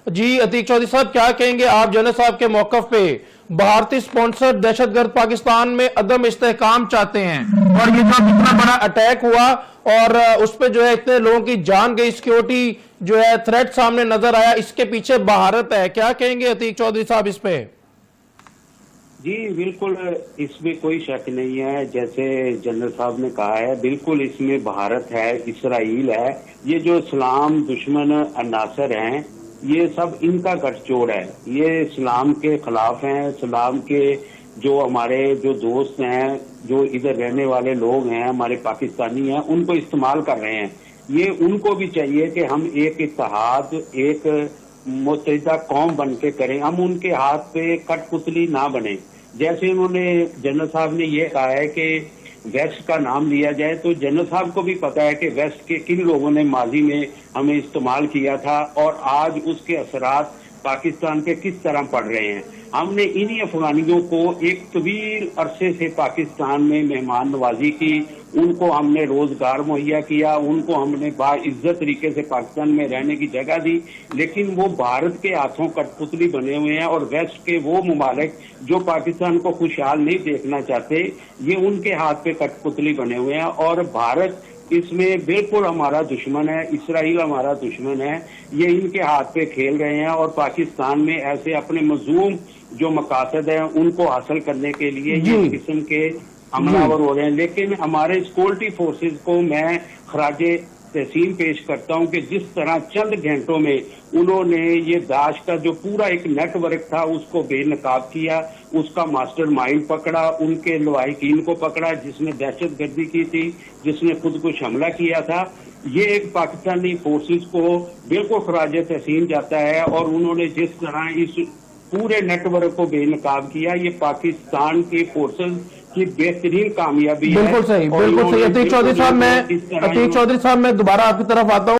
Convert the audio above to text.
جی عتیق چودھری صاحب، کیا کہیں گے آپ جنرل صاحب کے موقف پہ؟ بھارتی سپونسر دہشت گرد پاکستان میں عدم استحکام چاہتے ہیں، اور یہ جو اتنا بڑا اٹیک ہوا اور اس پہ جو ہے اتنے لوگوں کی جان گئی، سیکیورٹی جو ہے تھریٹ سامنے نظر آیا، اس کے پیچھے بھارت ہے، کیا کہیں گے عتیق چودھری صاحب اس پہ؟ جی بالکل، اس میں کوئی شک نہیں ہے، جیسے جنرل صاحب نے کہا ہے، بالکل اس میں بھارت ہے، اسرائیل ہے، یہ جو اسلام دشمن عناصر ہیں یہ سب ان کا گٹھ جوڑ ہے، یہ اسلام کے خلاف ہیں، اسلام کے جو ہمارے جو دوست ہیں، جو ادھر رہنے والے لوگ ہیں، ہمارے پاکستانی ہیں، ان کو استعمال کر رہے ہیں۔ یہ ان کو بھی چاہیے کہ ہم ایک اتحاد، ایک متحدہ قوم بن کے کریں، ہم ان کے ہاتھ پہ کٹ پتلی نہ بنیں۔ جیسے انہوں نے جنرل صاحب نے یہ کہا ہے کہ ویسٹ کا نام لیا جائے، تو جنرل صاحب کو بھی پتا ہے کہ ویسٹ کے کن لوگوں نے ماضی میں ہمیں استعمال کیا تھا اور آج اس کے اثرات پاکستان پہ کس طرح پڑ رہے ہیں۔ ہم نے انہی افغانیوں کو ایک طویل عرصے سے پاکستان میں مہمان نوازی کی، ان کو ہم نے روزگار مہیا کیا، ان کو ہم نے باعزت طریقے سے پاکستان میں رہنے کی جگہ دی، لیکن وہ بھارت کے ہاتھوں کٹ پتلی بنے ہوئے ہیں، اور ویسٹ کے وہ ممالک جو پاکستان کو خوشحال نہیں دیکھنا چاہتے، یہ ان کے ہاتھ پہ کٹ پتلی بنے ہوئے ہیں، اور بھارت اس میں بالکل ہمارا دشمن ہے، اسرائیل ہمارا دشمن ہے، یہ ان کے ہاتھ پہ کھیل رہے ہیں، اور پاکستان میں ایسے اپنے مذموم جو مقاصد ہیں ان کو حاصل کرنے کے لیے یہ قسم کے حملہ آور ہو رہے ہیں۔ لیکن ہمارے سیکورٹی فورسز کو میں خراج تحسین پیش کرتا ہوں کہ جس طرح چند گھنٹوں میں انہوں نے یہ داعش کا جو پورا ایک نیٹ ورک تھا اس کو بے نقاب کیا، اس کا ماسٹر مائنڈ پکڑا، ان کے لواحقین کو پکڑا جس نے دہشت گردی کی تھی، جس نے خود کش حملہ کیا تھا۔ یہ ایک پاکستانی فورسز کو بالکل خراج تحسین جاتا ہے، اور انہوں نے جس طرح اس پورے نیٹ ورک کو بے نقاب کیا، یہ پاکستان کی فورسز کی بہترین کامیابی ہے۔ بالکل صحیح، بالکل صحیح۔ عتیق چودھری صاحب، میں دوبارہ آپ کی طرف آتا ہوں۔